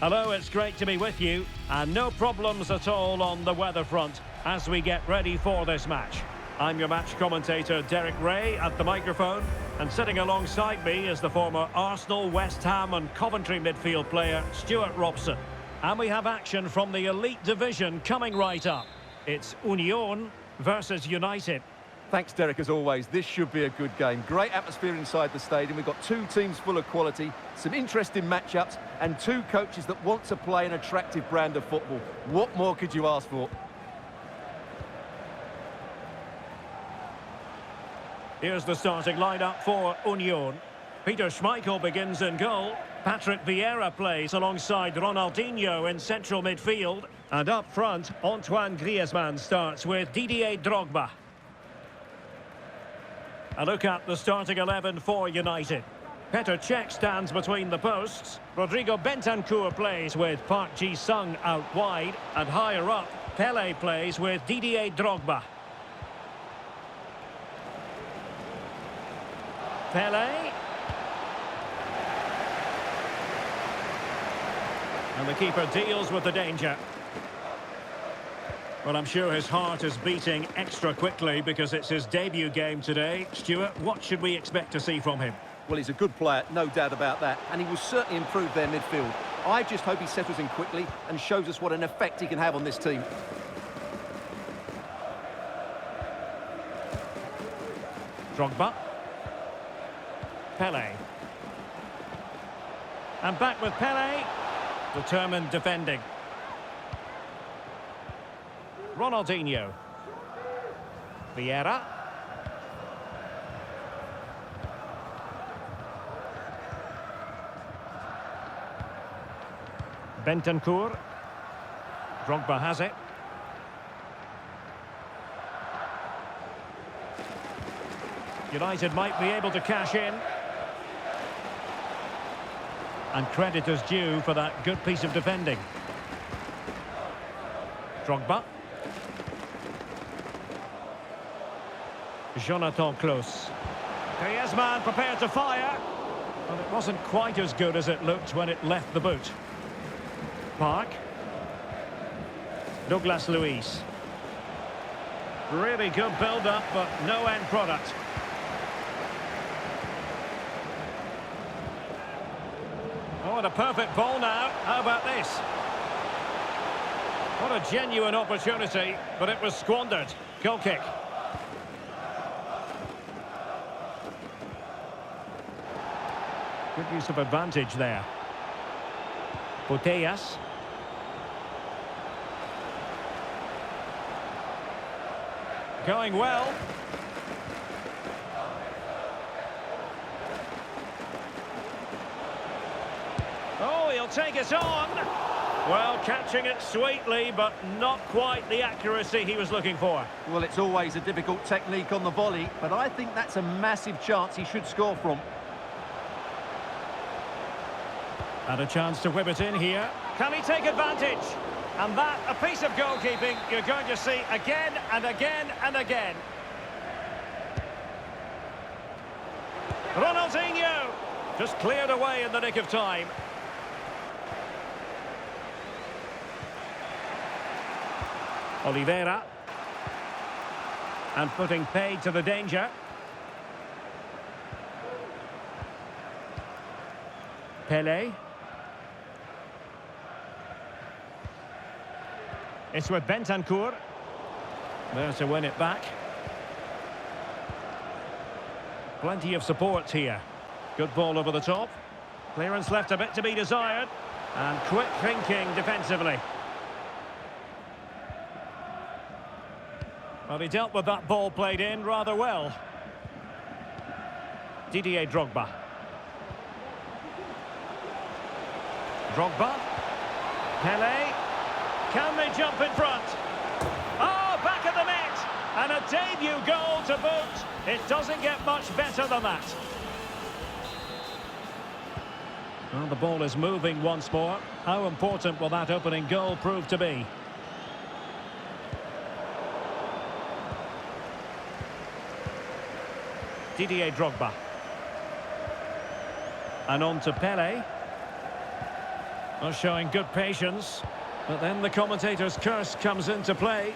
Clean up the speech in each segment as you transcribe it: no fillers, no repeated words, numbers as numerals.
Hello, it's great to be with you, and no problems at all on the weather front as we get ready for this match. I'm your match commentator Derek Ray at the microphone, and sitting alongside me is the former Arsenal, West Ham and Coventry midfield player Stuart Robson. And we have action from the elite division coming right up. It's Union versus United. Thanks, Derek, as always. This should be a good game. Great atmosphere inside the stadium. We've got two teams full of quality, some interesting matchups, and two coaches that want to play an attractive brand of football. What more could you ask for? Here's the starting lineup for Union. Peter Schmeichel begins in goal. Patrick Vieira plays alongside Ronaldinho in central midfield. And up front, Antoine Griezmann starts with Didier Drogba. A look at the starting 11 for United. Petr Cech stands between the posts. Rodrigo Bentancur plays with Park Ji-sung out wide. And higher up, Pele plays with Didier Drogba. Pele. And the keeper deals with the danger. Well, I'm sure his heart is beating extra quickly because it's his debut game today. Stuart, what should we expect to see from him? Well, he's a good player, no doubt about that, and he will certainly improve their midfield. I just hope he settles in quickly and shows us what an effect he can have on this team. Drogba. Pele. And back with Pele. Determined defending. Ronaldinho. Vieira. Bentancur. Drogba has it. United might be able to cash in. And credit is due for that good piece of defending. Drogba. Jonathan Klaus. Griezmann prepared to fire. But it wasn't quite as good as it looked when it left the boot. Park. Douglas Luiz. Really good build-up, but no end product. Oh, and a perfect ball now. How about this? What a genuine opportunity, but it was squandered. Goal kick. Good use of advantage there. Putellas. Going well. Oh, he'll take it on. Well, catching it sweetly, but not quite the accuracy he was looking for. Well, it's always a difficult technique on the volley, but I think that's a massive chance he should score from. And a chance to whip it in here. Can he take advantage? And that, a piece of goalkeeping you're going to see again and again and again. Ronaldinho just cleared away in the nick of time. Oliveira. And putting paid to the danger. Pele. It's with Bentancur. There to win it back. Plenty of support here. Good ball over the top. Clearance left a bit to be desired. And quick thinking defensively. Well, he dealt with that ball played in rather well. Didier Drogba. Drogba. Pele. Can they jump in front? Oh, back of the net! And a debut goal to boot. It doesn't get much better than that. Well, the ball is moving once more. How important will that opening goal prove to be? Didier Drogba. And on to Pele. Well, showing good patience. But then the commentator's curse comes into play.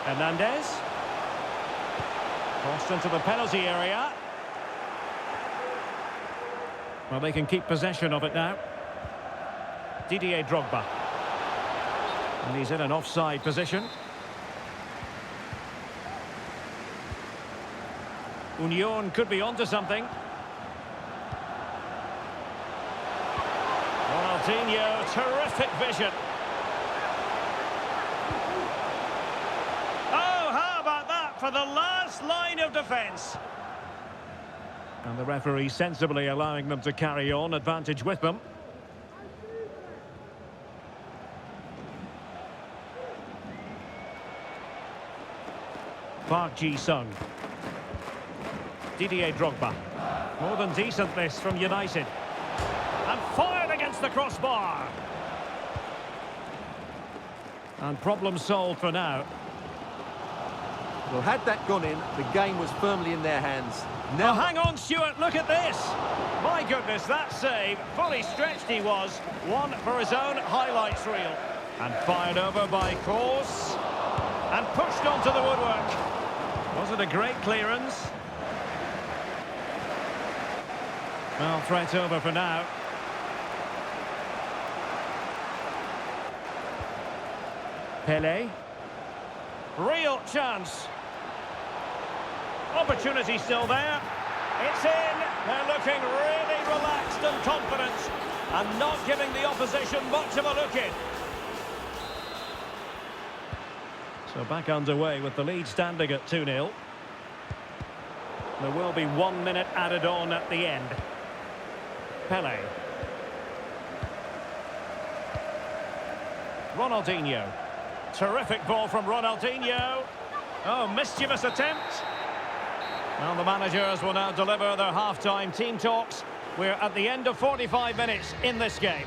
Hernandez. Crossed into the penalty area. Well, they can keep possession of it now. Didier Drogba. And he's in an offside position. Union could be onto something. Ronaldinho, terrific vision. Oh, how about that for the last line of defence? And the referee sensibly allowing them to carry on, advantage with them. Park Ji-sung. Didier Drogba. More than decent this from United. And fired against the crossbar. And problem solved for now. Well, had that gone in, the game was firmly in their hands. Now, hang on, Stuart, look at this. My goodness, that save, fully stretched he was. One for his own highlights reel. And fired over by Kroos. And pushed onto the woodwork. Was it a great clearance? Well, threat over for now. Pele. Real chance. Opportunity still there. It's in. They're looking really relaxed and confident and not giving the opposition much of a look in. So back underway with the lead standing at 2-0. There will be 1 minute added on at the end. Pele. Ronaldinho. Terrific ball from Ronaldinho. Oh, mischievous attempt. Well, the managers will now deliver their half-time team talks. We're at the end of 45 minutes in this game.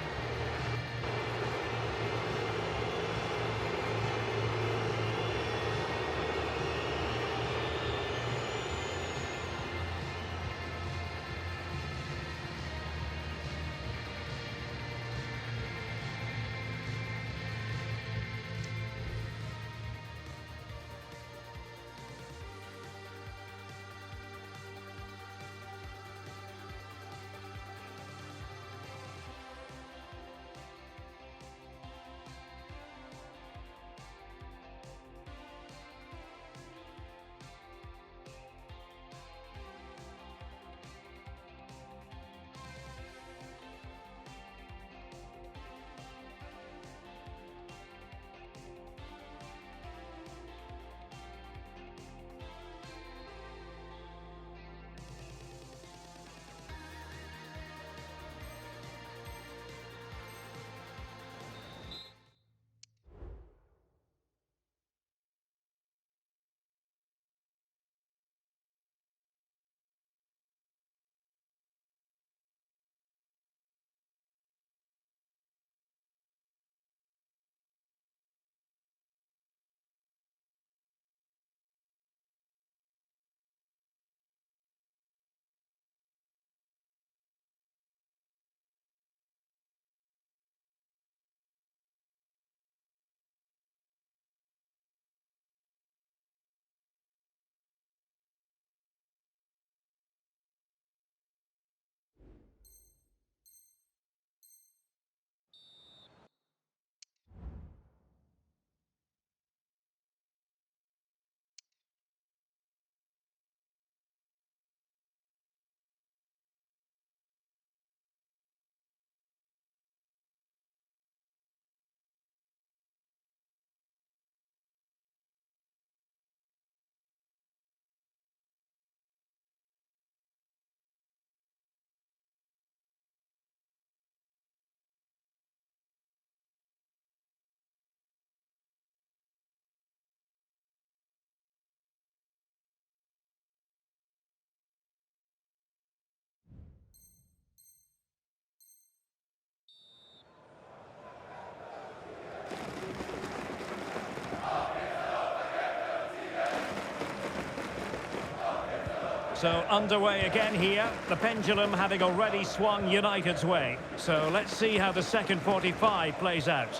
So underway again here, the pendulum having already swung United's way. So let's see how the second 45 plays out.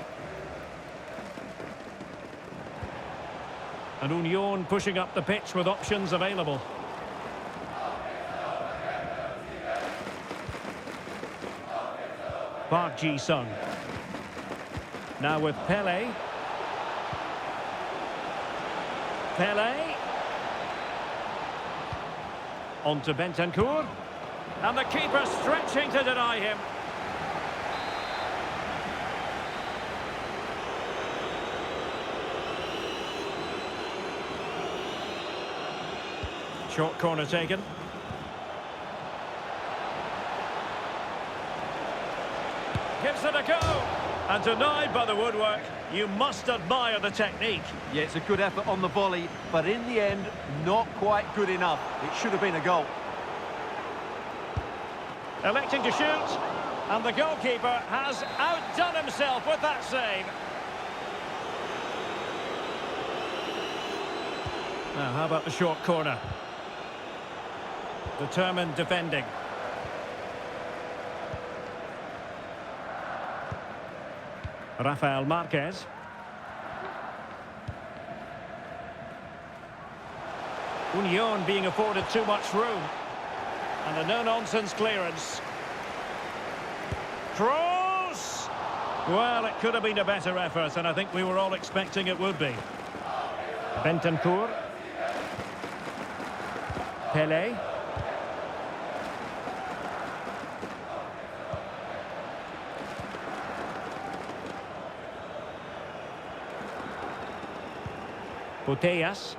And Union pushing up the pitch with options available. Park Ji-sung. Now with Pele. Pele. On to Bentancur. And the keeper stretching to deny him. Short corner taken. Gives it a go. And denied by the woodwork. You must admire the technique. Yeah, it's a good effort on the volley, but in the end, not quite good enough. It should have been a goal. Electing to shoot. And the goalkeeper has outdone himself with that save. Now, how about the short corner? Determined defending. Rafael Marquez. Union being afforded too much room. And a no-nonsense clearance. Cross! Well, it could have been a better effort, and I think we were all expecting it would be. Bentancur. Pele. Putellas.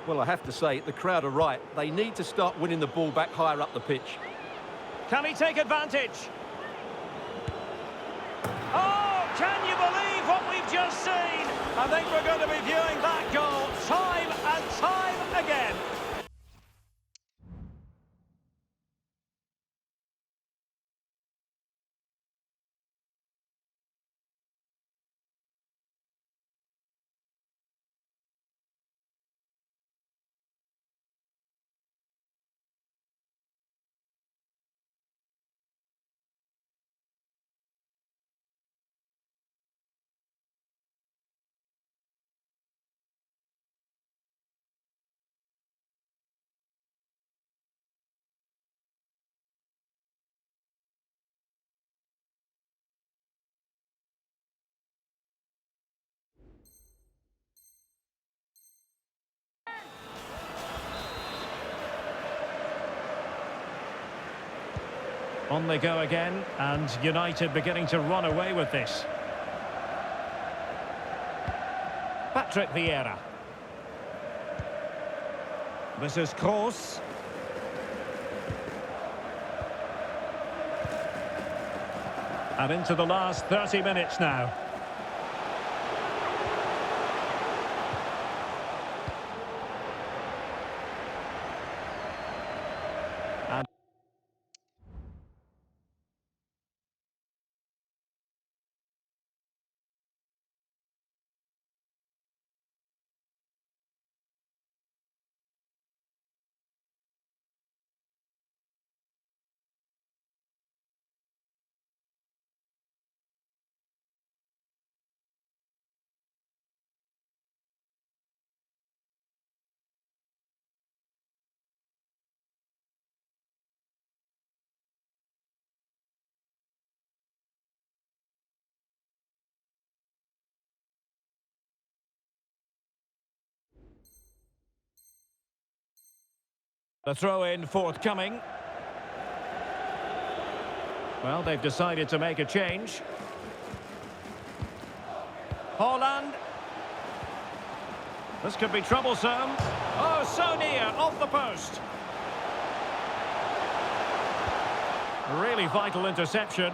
Well, I have to say, the crowd are right. They need to start winning the ball back higher up the pitch. Can he take advantage? Oh, can you believe what we've just seen? I think we're going to be viewing that goal time and time again. On they go again, and United beginning to run away with this. Patrick Vieira. This is Kroos. And into the last 30 minutes now. And the throw-in forthcoming. Well, they've decided to make a change. Haaland. This could be troublesome. Oh, so near, off the post. Really vital interception.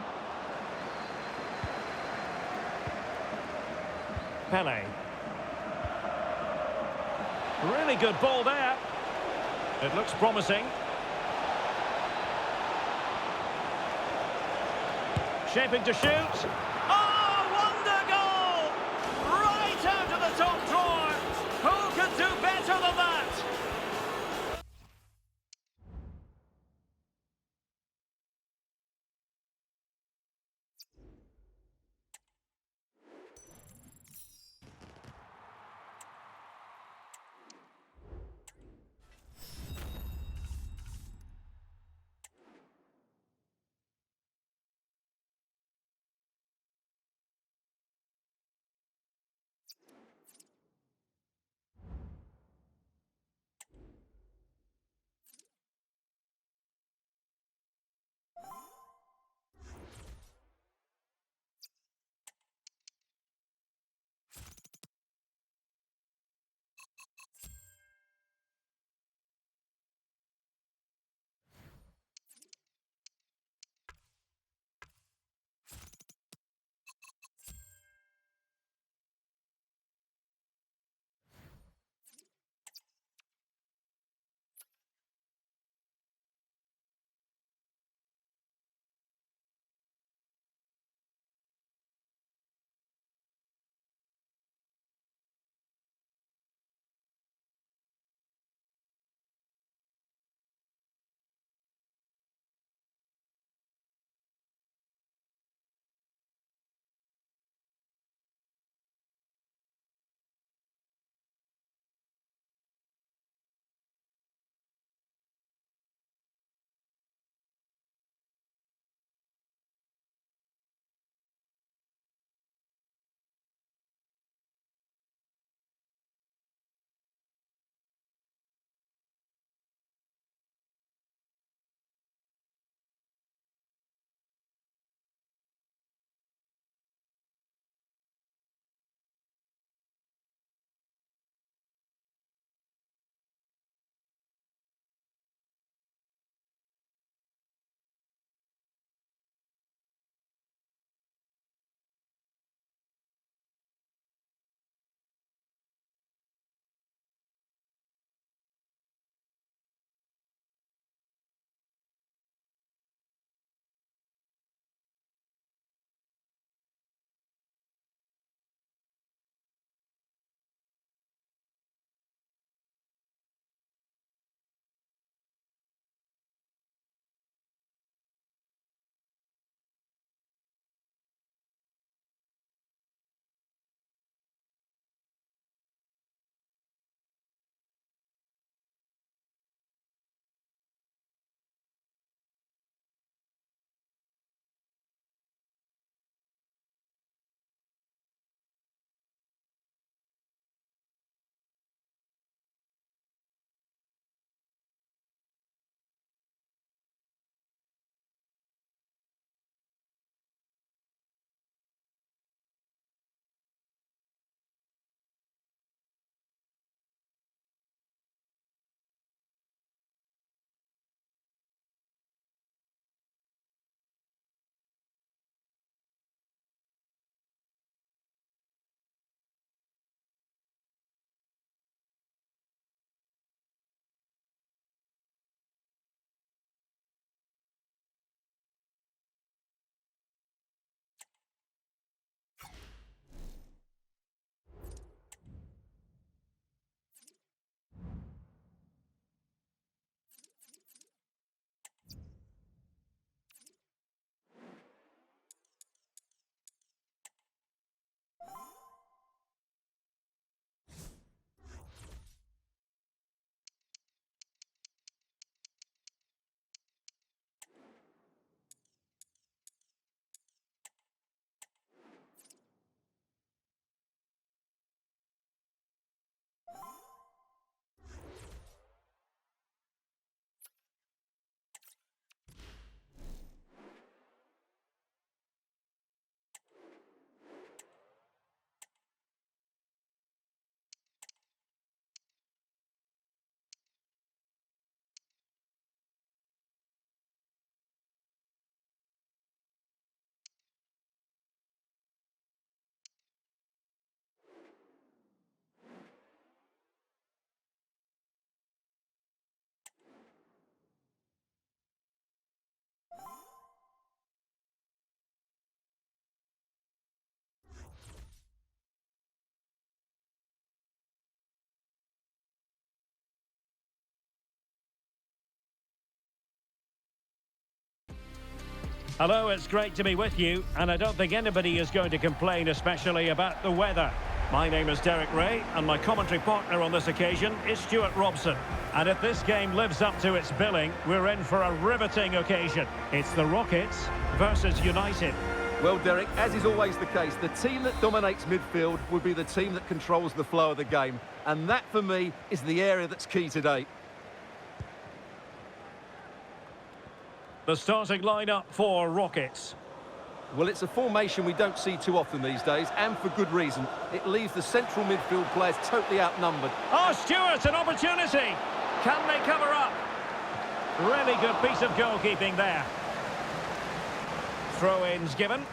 Pele. Really good ball there. It looks promising. Shaping to shoot. Oh, wonder goal! Right out of the top drawer. Who could do better than that? Hello, it's great to be with you, and I don't think anybody is going to complain, especially about the weather. My name is Derek Ray, and my commentary partner on this occasion is Stuart Robson. And if this game lives up to its billing, we're in for a riveting occasion. It's the Rockets versus United. Well, Derek, as is always the case, the team that dominates midfield will be the team that controls the flow of the game. And that, for me, is the area that's key today. The starting lineup for Rockets. Well, it's a formation we don't see too often these days, and for good reason. It leaves the central midfield players totally outnumbered. Oh, Stuart, an opportunity! Can they cover up? Really good piece of goalkeeping there. Throw-ins given.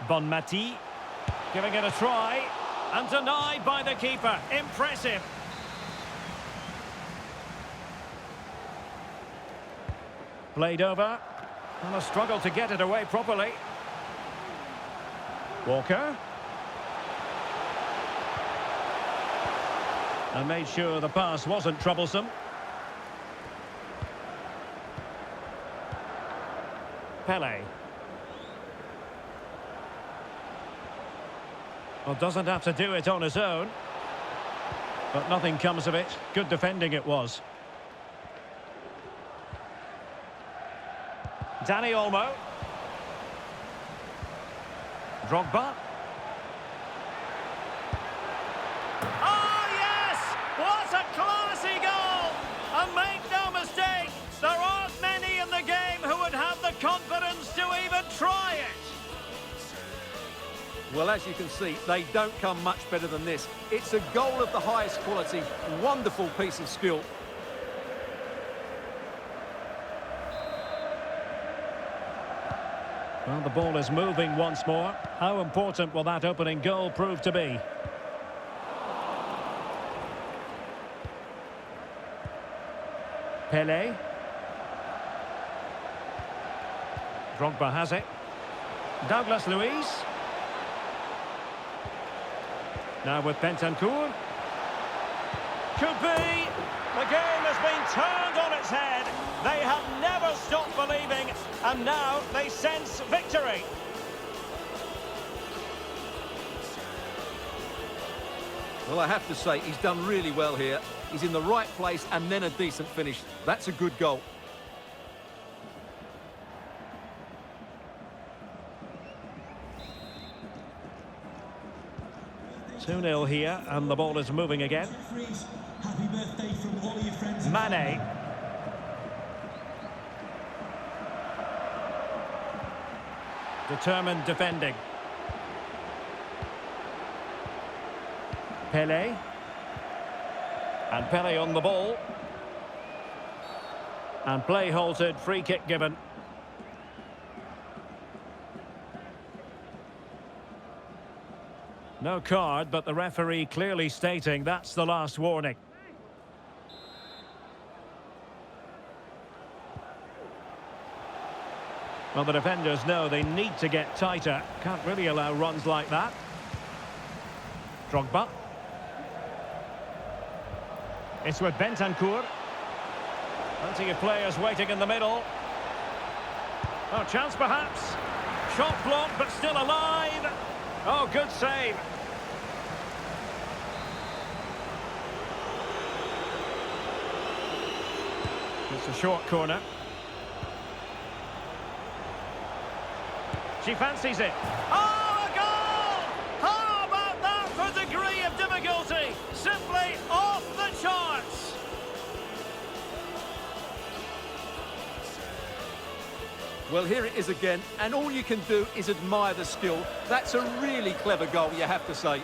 Bonmati giving it a try, and denied by the keeper. Impressive. Played over, and a struggle to get it away properly. Walker. And made sure the pass wasn't troublesome. Pele. Well, doesn't have to do it on his own. But nothing comes of it. Good defending it was. Dani Olmo. Drogba. Oh, yes! What a classy goal! And make no mistake, there aren't many in the game who would have the confidence to even try it. Well, as you can see, they don't come much better than this. It's a goal of the highest quality. Wonderful piece of skill. Well, the ball is moving once more. How important will that opening goal prove to be? Pele. Drogba has it. Douglas Luiz. Now with Bentancur. Could be. The game has been turned on its head. They have never stopped believing, and now they sense victory. Well, I have to say, he's done really well here. He's in the right place and then a decent finish. That's a good goal. Two-nil here, and the ball is moving again. Happy birthday from all your friends. Mane. Determined defending. Pele. And Pele on the ball. And play halted, free kick given. No card, but the referee clearly stating that's the last warning. Well, the defenders know they need to get tighter. Can't really allow runs like that. Drogba. It's with Bentancur. Plenty of players waiting in the middle. Oh, chance perhaps. Shot blocked, but still alive. Oh, good save. It's a short corner. She fancies it. Oh, a goal! How about that for degree of difficulty? Simply off the charts. Well, here it is again, and all you can do is admire the skill. That's a really clever goal, you have to say.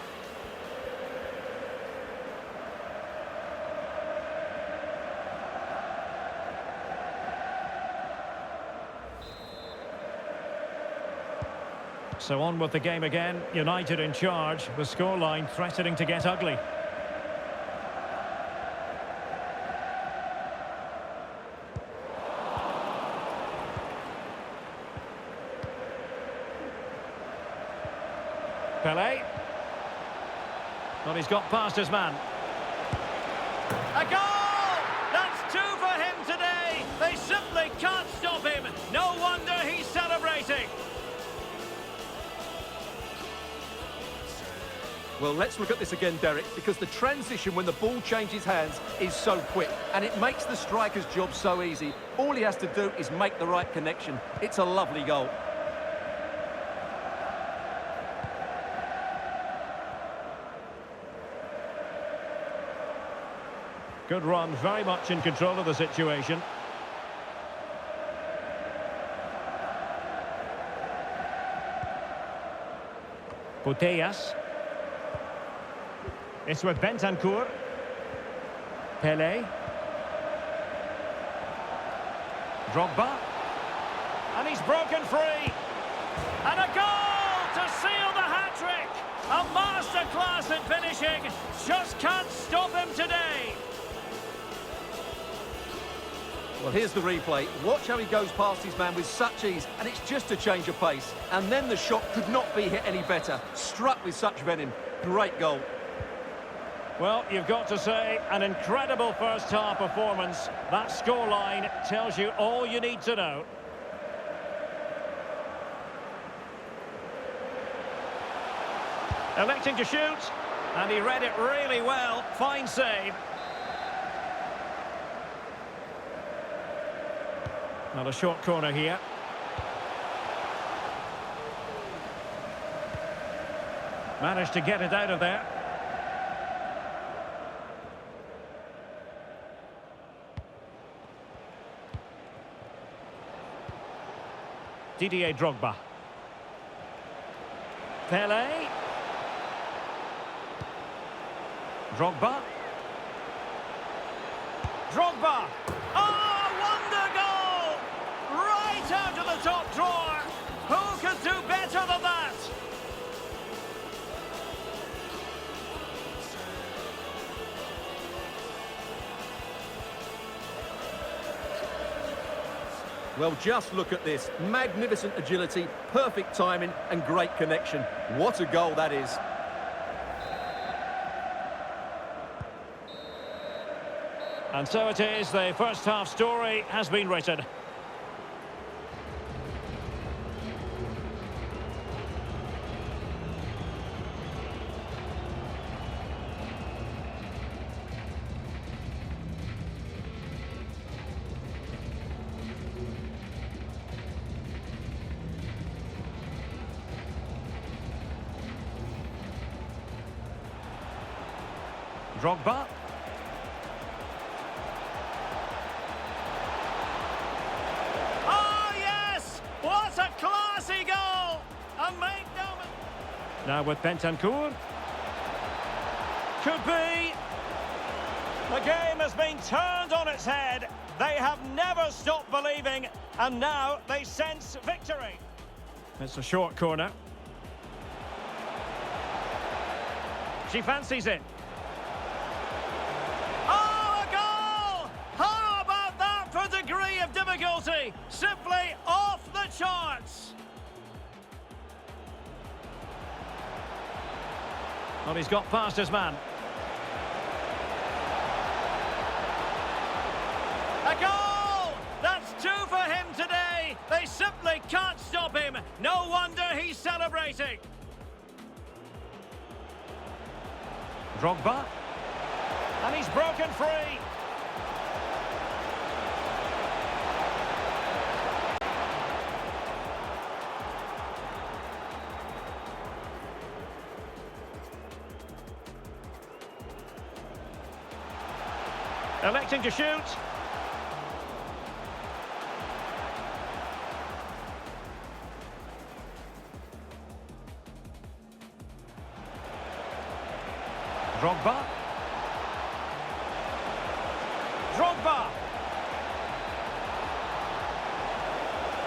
So on with the game again. United in charge. The scoreline threatening to get ugly. Pele. Well, he's got past his man. A goal! That's two for him Well, let's look at this again, Derek, because the transition when the ball changes hands is so quick, and it makes the striker's job so easy. All he has to do is make the right connection. It's a lovely goal. Good run, very much in control of the situation. Putellas. It's with Bentancur. Pelé. Drogba. And he's broken free. And a goal to seal the hat-trick. A masterclass in finishing. Just can't stop him today. Well, here's the replay. Watch how he goes past his man with such ease, and it's just a change of pace. And then the shot could not be hit any better. Struck with such venom. Great goal. Well, you've got to say, an incredible first-half performance. That scoreline tells you all you need to know. Electing to shoot, and he read it really well. Fine save. Not a short corner here. Managed to get it out of there. Didier Drogba. Pelé. Drogba. Drogba. Oh, wonder goal! Right out of the top drawer. Who could do better than that? Well, just look at this. Magnificent agility, perfect timing, and great connection. What a goal that is. And so it is, the first half story has been written. Drogba. Oh, yes! What a classy goal! A makedown. Now with Bentancur. Could be. The game has been turned on its head. They have never stopped believing, and now they sense victory. It's a short corner. She fancies it. Degree of difficulty, simply off the charts. Well, he's got past his man. A goal! That's two for him today. They simply can't stop him. No wonder he's celebrating. Drogba. And he's broken free. Electing to shoot. Drogba. Drogba.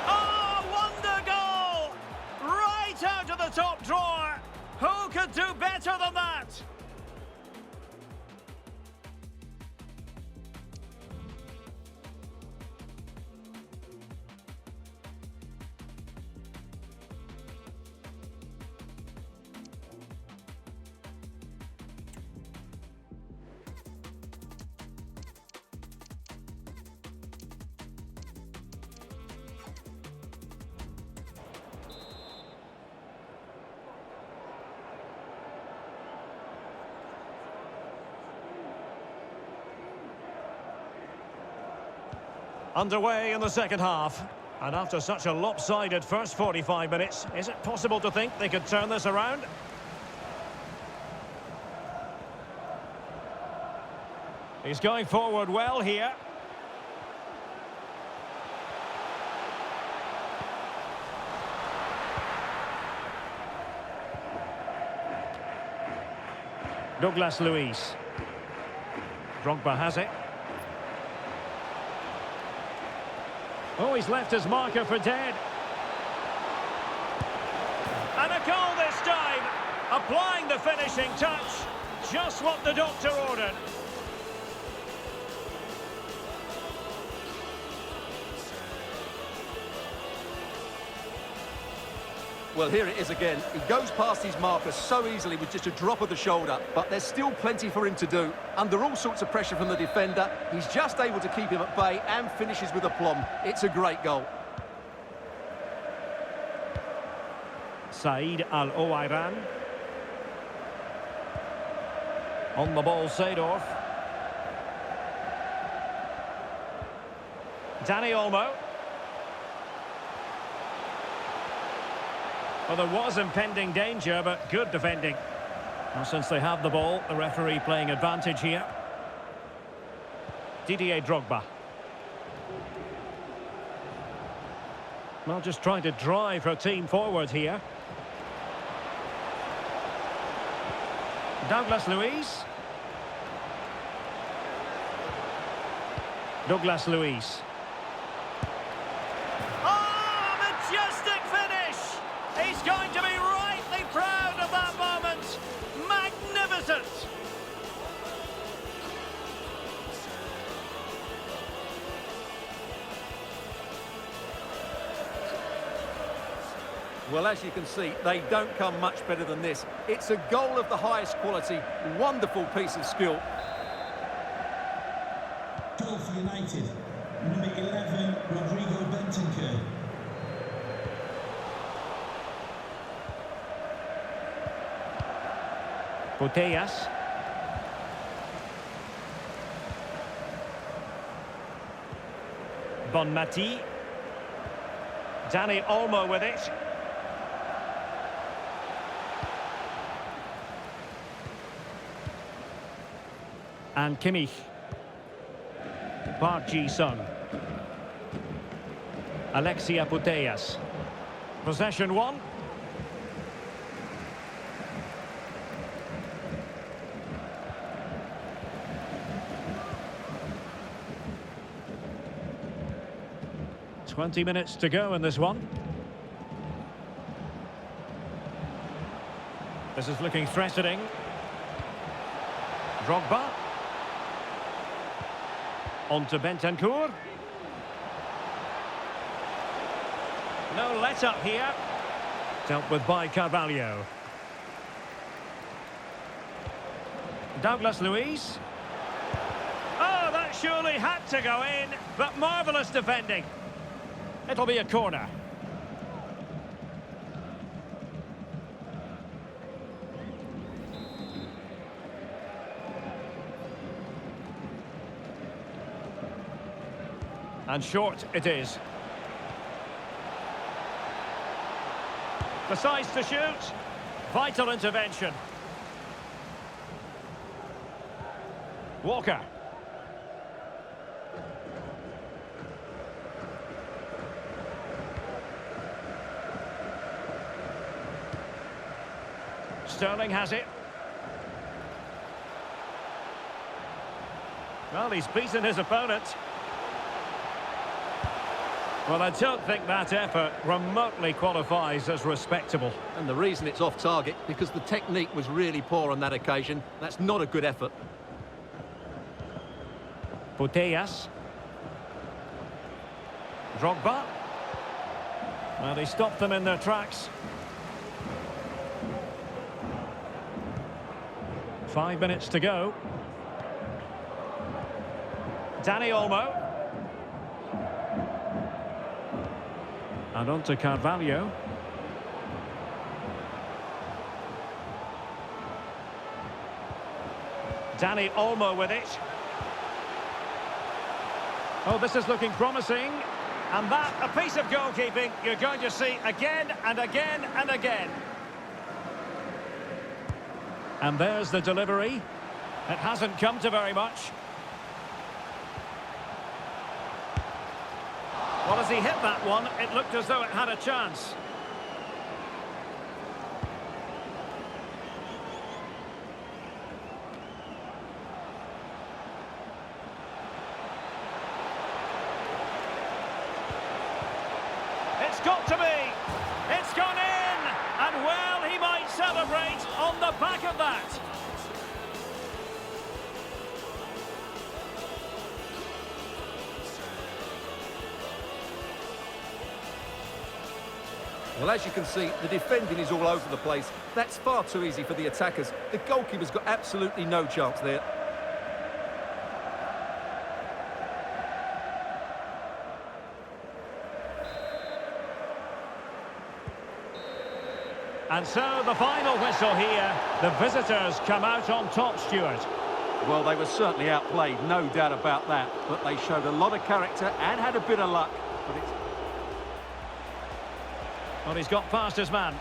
Oh, wonder goal! Right out of the top drawer. Who could do better than that? Underway in the second half. And after such a lopsided first 45 minutes, is it possible to think they could turn this around? He's going forward well here. Douglas Luiz. Drogba has it. Oh, he's left his marker for dead. And a goal this time. Applying the finishing touch. Just what the doctor ordered. Well, here it is again. He goes past his marker so easily with just a drop of the shoulder, but there's still plenty for him to do. Under all sorts of pressure from the defender, he's just able to keep him at bay and finishes with aplomb. It's a great goal. Said Al-Owairan. On the ball, Seedorf. Dani Olmo. Well, there was impending danger, but good defending. Well, since they have the ball, the referee playing advantage here. Didier Drogba. Well, just trying to drive her team forward here. Douglas Luiz. Douglas Luiz. Oh, majestic finish! He's going to be rightly proud of that moment. Magnificent! Well, as you can see, they don't come much better than this. It's a goal of the highest quality. Wonderful piece of skill. Goal for United. Number 11, Rodrigo Bentancur. Putellas. Bonmati. Dani Olmo with it. And Kimmich. Park Ji-sung. Alexia Putellas. Possession one. "20 minutes to go in this one. This is looking threatening. Drogba. On to Bentancur. No let-up here. Dealt with by Carvalho. Douglas Luiz. Oh, that surely had to go in, but marvellous defending. It'll be a corner. And short it is. Decides to shoot. Vital intervention. Walker. Sterling has it. Well, he's beaten his opponent. Well, I don't think that effort remotely qualifies as respectable. And the reason it's off target, because the technique was really poor on that occasion. That's not a good effort. Putellas. Drogba. Well, they stopped them in their tracks. 5 minutes to go. Dani Olmo. And on to Carvalho. Dani Olmo with it. Oh, this is looking promising. And that, a piece of goalkeeping you're going to see again and again and again. And there's the delivery. It hasn't come to very much. Well, as he hit that one, it looked as though it had a chance. It's got to be! It's gone in! And well, he might celebrate on the back of that. Well, as you can see, the defending is all over the place. That's far too easy for the attackers. The goalkeeper's got absolutely no chance there. And so the final whistle here. The visitors come out on top, Stuart. Well, they were certainly outplayed, no doubt about that. But they showed a lot of character and had a bit of luck. But it's... Well, he's got past his man.